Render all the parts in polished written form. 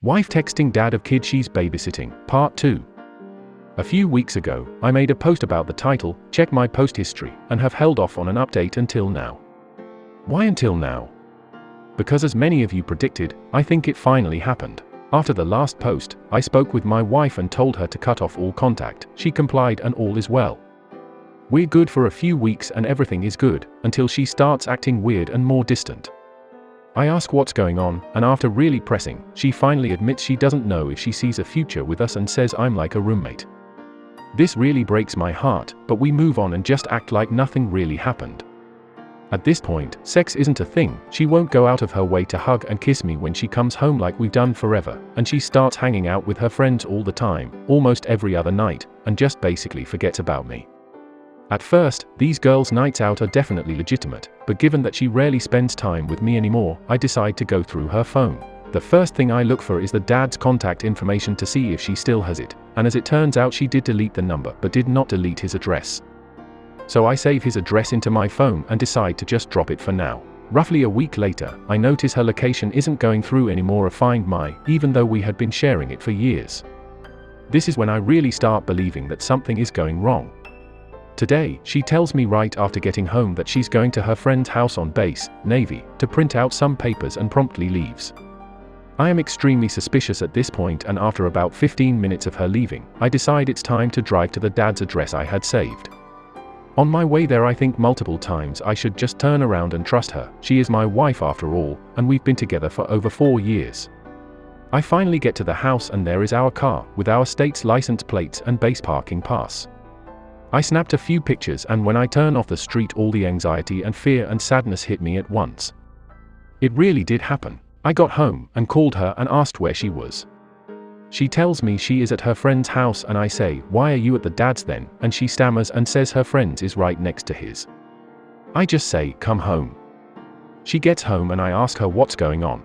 Wife texting dad of kid she's babysitting, Part 2. A few weeks ago, I made a post about the title, check my post history, and have held off on an update until now. Why until now? Because as many of you predicted, I think it finally happened. After the last post, I spoke with my wife and told her to cut off all contact. She complied and all is well. We're good for a few weeks and everything is good, until she starts acting weird and more distant. I ask what's going on, and after really pressing, she finally admits she doesn't know if she sees a future with us and says I'm like a roommate. This really breaks my heart, but we move on and just act like nothing really happened. At this point, sex isn't a thing. She won't go out of her way to hug and kiss me when she comes home like we've done forever, and she starts hanging out with her friends all the time, almost every other night, and just basically forgets about me. At first, these girls' nights out are definitely legitimate, but given that she rarely spends time with me anymore, I decide to go through her phone. The first thing I look for is the dad's contact information to see if she still has it, and as it turns out she did delete the number but did not delete his address. So I save his address into my phone and decide to just drop it for now. Roughly a week later, I notice her location isn't going through anymore of Find My, even though we had been sharing it for years. This is when I really start believing that something is going wrong. Today, she tells me right after getting home that she's going to her friend's house on base, Navy, to print out some papers and promptly leaves. I am extremely suspicious at this point, and after about 15 minutes of her leaving, I decide it's time to drive to the dad's address I had saved. On my way there I think multiple times I should just turn around and trust her. She is my wife after all, and we've been together for over 4 years. I finally get to the house and there is our car, with our state's license plates and base parking pass. I snapped a few pictures, and when I turn off the street all the anxiety and fear and sadness hit me at once. It really did happen. I got home and called her and asked where she was. She tells me she is at her friend's house, and I say, why are you at the dad's then? And she stammers and says her friend's is right next to his. I just say, come home. She gets home and I ask her what's going on.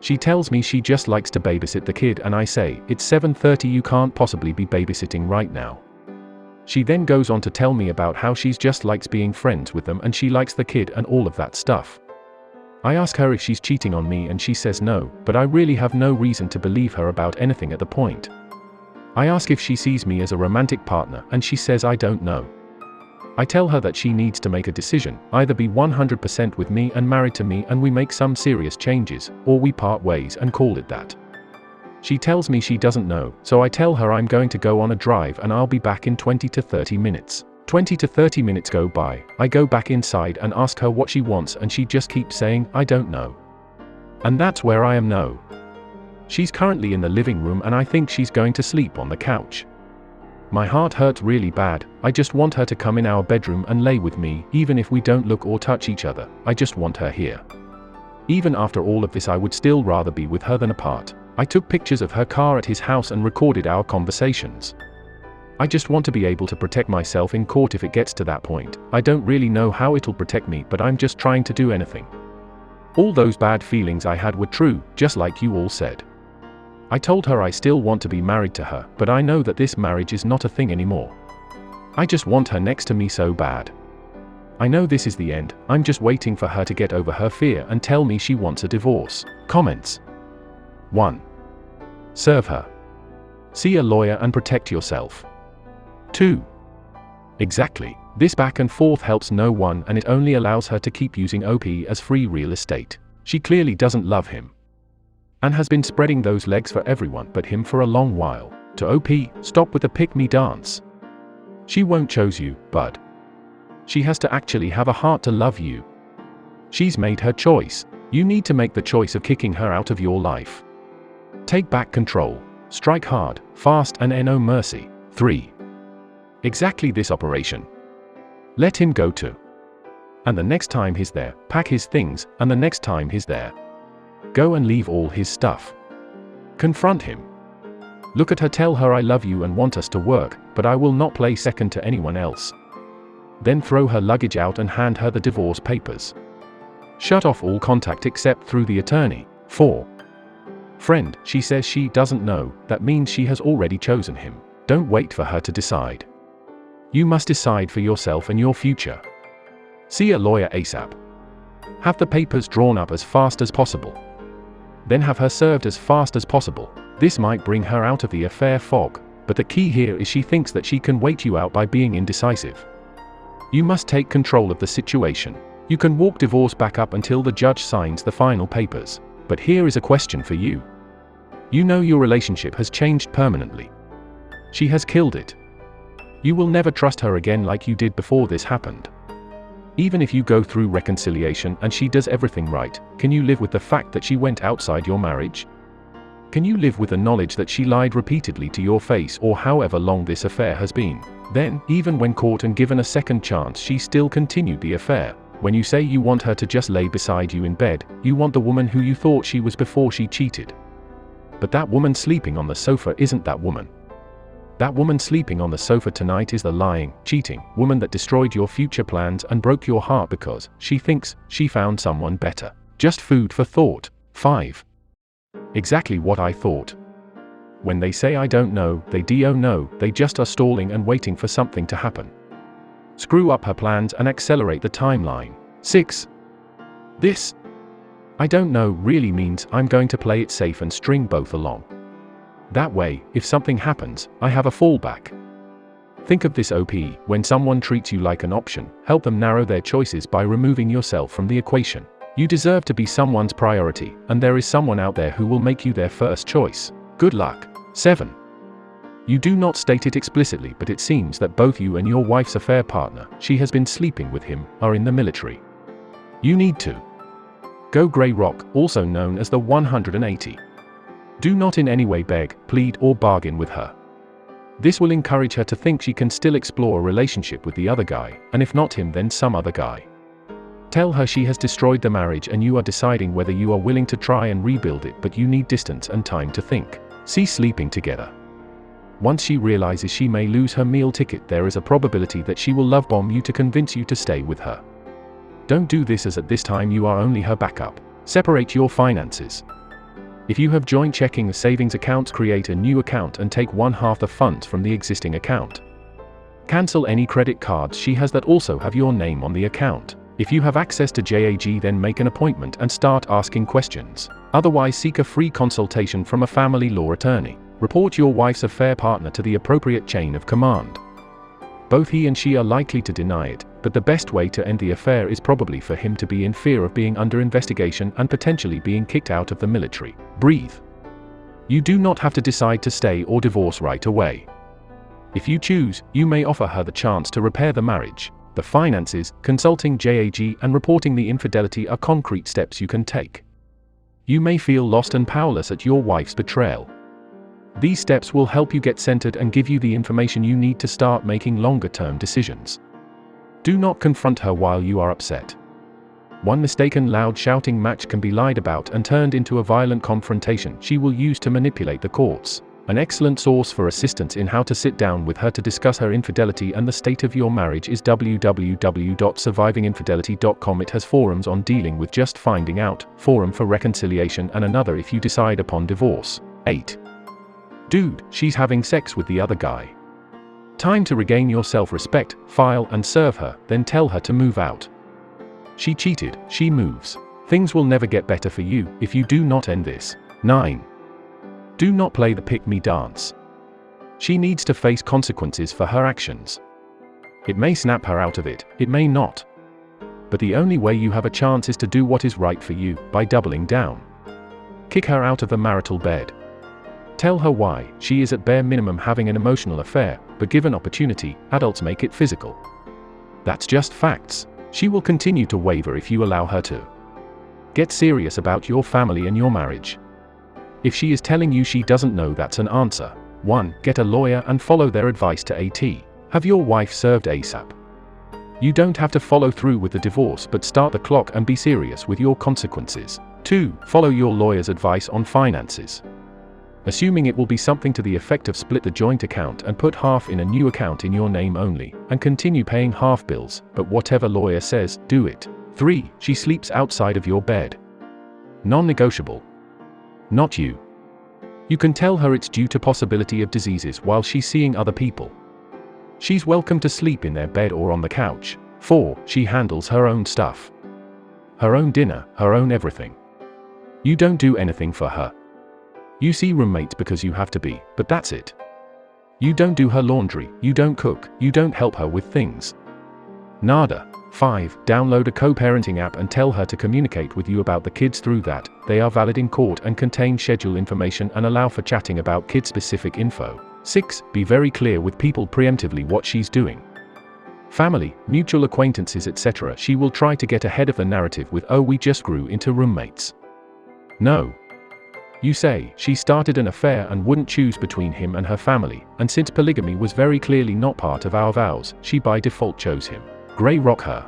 She tells me she just likes to babysit the kid, and I say, it's 7:30, you can't possibly be babysitting right now. She then goes on to tell me about how she's just likes being friends with them and she likes the kid and all of that stuff. I ask her if she's cheating on me and she says no, but I really have no reason to believe her about anything at the point. I ask if she sees me as a romantic partner and she says I don't know. I tell her that she needs to make a decision, either be 100% with me and married to me and we make some serious changes, or we part ways and call it that. She tells me she doesn't know, so I tell her I'm going to go on a drive and I'll be back in 20 to 30 minutes. 20 to 30 minutes go by, I go back inside and ask her what she wants and she just keeps saying, I don't know. And that's where I am no. She's currently in the living room and I think she's going to sleep on the couch. My heart hurts really bad. I just want her to come in our bedroom and lay with me, even if we don't look or touch each other. I just want her here. Even after all of this I would still rather be with her than apart. I took pictures of her car at his house and recorded our conversations. I just want to be able to protect myself in court if it gets to that point. I don't really know how it'll protect me, but I'm just trying to do anything. All those bad feelings I had were true, just like you all said. I told her I still want to be married to her, but I know that this marriage is not a thing anymore. I just want her next to me so bad. I know this is the end. I'm just waiting for her to get over her fear and tell me she wants a divorce. Comments. 1. Serve her. See a lawyer and protect yourself. 2. Exactly. This back and forth helps no one, and it only allows her to keep using OP as free real estate. She clearly doesn't love him. And has been spreading those legs for everyone but him for a long while. To OP, stop with the pick-me dance. She won't choose you, bud. She has to actually have a heart to love you. She's made her choice. You need to make the choice of kicking her out of your life. Take back control. Strike hard, fast, and no mercy. 3. Exactly this operation. Let him go too. And the next time he's there, pack his things, and the next time he's there, go and leave all his stuff. Confront him. Look at her, tell her I love you and want us to work, but I will not play second to anyone else. Then throw her luggage out and hand her the divorce papers. Shut off all contact except through the attorney. 4. Friend, she says she doesn't know, that means she has already chosen him. Don't wait for her to decide. You must decide for yourself and your future. See a lawyer ASAP. Have the papers drawn up as fast as possible. then have her served as fast as possible. This might bring her out of the affair fog, but the key here is she thinks that she can wait you out by being indecisive. You must take control of the situation. You can walk divorce back up until the judge signs the final papers. But here is a question for you. You know your relationship has changed permanently. She has killed it. You will never trust her again like you did before this happened. Even if you go through reconciliation and she does everything right, can you live with the fact that she went outside your marriage? Can you live with the knowledge that she lied repeatedly to your face or however long this affair has been? Then, even when caught and given a second chance, she still continued the affair. When you say you want her to just lay beside you in bed, you want the woman who you thought she was before she cheated. But that woman sleeping on the sofa isn't that woman. That woman sleeping on the sofa tonight is the lying, cheating woman that destroyed your future plans and broke your heart because she thinks she found someone better. Just food for thought. 5. Exactly what I thought. When they say I don't know, they don't know, they just are stalling and waiting for something to happen. Screw up her plans and accelerate the timeline. 6. This I don't know really means I'm going to play it safe and string both along. That way, if something happens, I have a fallback. Think of this OP, when someone treats you like an option, help them narrow their choices by removing yourself from the equation. You deserve to be someone's priority, and there is someone out there who will make you their first choice. Good luck. 7. You do not state it explicitly, but it seems that both you and your wife's affair partner, she has been sleeping with him, are in the military. You need to go Grey Rock, also known as the 180. Do not in any way beg, plead, or bargain with her. This will encourage her to think she can still explore a relationship with the other guy, and if not him, then some other guy. Tell her she has destroyed the marriage and you are deciding whether you are willing to try and rebuild it, but you need distance and time to think. See sleeping together. Once she realizes she may lose her meal ticket, there is a probability that she will love bomb you to convince you to stay with her. Don't do this, as at this time you are only her backup. Separate your finances. If you have joint checking or savings accounts, create a new account and take 1/2 the funds from the existing account. Cancel any credit cards she has that also have your name on the account. If you have access to JAG, then make an appointment and start asking questions. Otherwise, seek a free consultation from a family law attorney. Report your wife's affair partner to the appropriate chain of command. Both he and she are likely to deny it, but the best way to end the affair is probably for him to be in fear of being under investigation and potentially being kicked out of the military. Breathe. You do not have to decide to stay or divorce right away. If you choose, you may offer her the chance to repair the marriage. The finances, consulting JAG, and reporting the infidelity are concrete steps you can take. You may feel lost and powerless at your wife's betrayal. These steps will help you get centered and give you the information you need to start making longer-term decisions. Do not confront her while you are upset. One mistaken loud shouting match can be lied about and turned into a violent confrontation she will use to manipulate the courts. An excellent source for assistance in how to sit down with her to discuss her infidelity and the state of your marriage is www.survivinginfidelity.com. It has forums on dealing with just finding out, forum for reconciliation, and another if you decide upon divorce. 8. Dude, she's having sex with the other guy. Time to regain your self-respect, file and serve her, then tell her to move out. She cheated, she moves. Things will never get better for you if you do not end this. 9. Do not play the pick-me dance. She needs to face consequences for her actions. It may snap her out of it, it may not. But the only way you have a chance is to do what is right for you, by doubling down. Kick her out of the marital bed. Tell her why she is at bare minimum having an emotional affair, but given opportunity, adults make it physical. That's just facts. She will continue to waver if you allow her to. Get serious about your family and your marriage. If she is telling you she doesn't know, that's an answer. 1. Get a lawyer and follow their advice to AT. Have your wife served ASAP. You don't have to follow through with the divorce, but start the clock and be serious with your consequences. 2. Follow your lawyer's advice on finances. Assuming it will be something to the effect of split the joint account and put half in a new account in your name only, and continue paying half bills, but whatever lawyer says, do it. 3. She sleeps outside of your bed. Non-negotiable. Not you. You can tell her it's due to possibility of diseases while she's seeing other people. She's welcome to sleep in their bed or on the couch. 4. She handles her own stuff. Her own dinner, her own everything. You don't do anything for her. You see roommates because you have to be, but that's it. You don't do her laundry, you don't cook, you don't help her with things. Nada. 5. Download a co-parenting app and tell her to communicate with you about the kids through that. They are valid in court and contain schedule information and allow for chatting about kid-specific info. 6. Be very clear with people preemptively what she's doing. Family, mutual acquaintances, etc. She will try to get ahead of the narrative with, "Oh, we just grew into roommates." No. You say, "She started an affair and wouldn't choose between him and her family, and since polygamy was very clearly not part of our vows, she by default chose him." Grey rock her.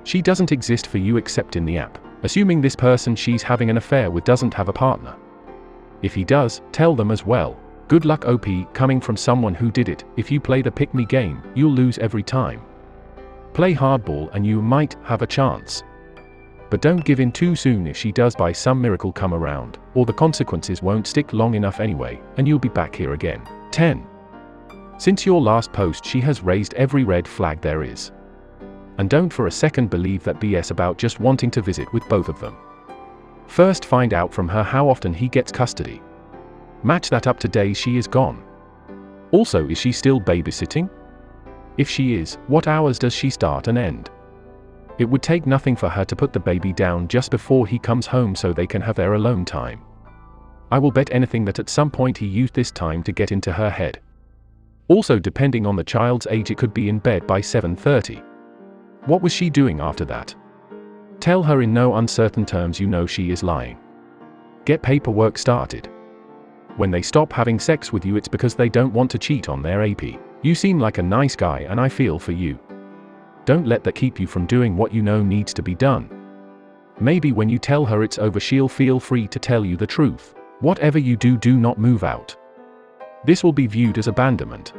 She doesn't exist for you except in the app, assuming this person she's having an affair with doesn't have a partner. If he does, tell them as well. Good luck OP, coming from someone who did it. If you play the pick-me game, you'll lose every time. Play hardball and you might have a chance. But don't give in too soon if she does by some miracle come around, or the consequences won't stick long enough anyway, and you'll be back here again. 10. Since your last post she has raised every red flag there is. And don't for a second believe that BS about just wanting to visit with both of them. First find out from her how often he gets custody. Match that up to days she is gone. Also, is she still babysitting? If she is, what hours does she start and end? It would take nothing for her to put the baby down just before he comes home so they can have their alone time. I will bet anything that at some point he used this time to get into her head. Also, depending on the child's age, it could be in bed by 7:30. What was she doing after that? Tell her in no uncertain terms you know she is lying. Get paperwork started. When they stop having sex with you, it's because they don't want to cheat on their AP. You seem like a nice guy and I feel for you. Don't let that keep you from doing what you know needs to be done. Maybe when you tell her it's over, she'll feel free to tell you the truth. Whatever you do, do not move out. This will be viewed as abandonment.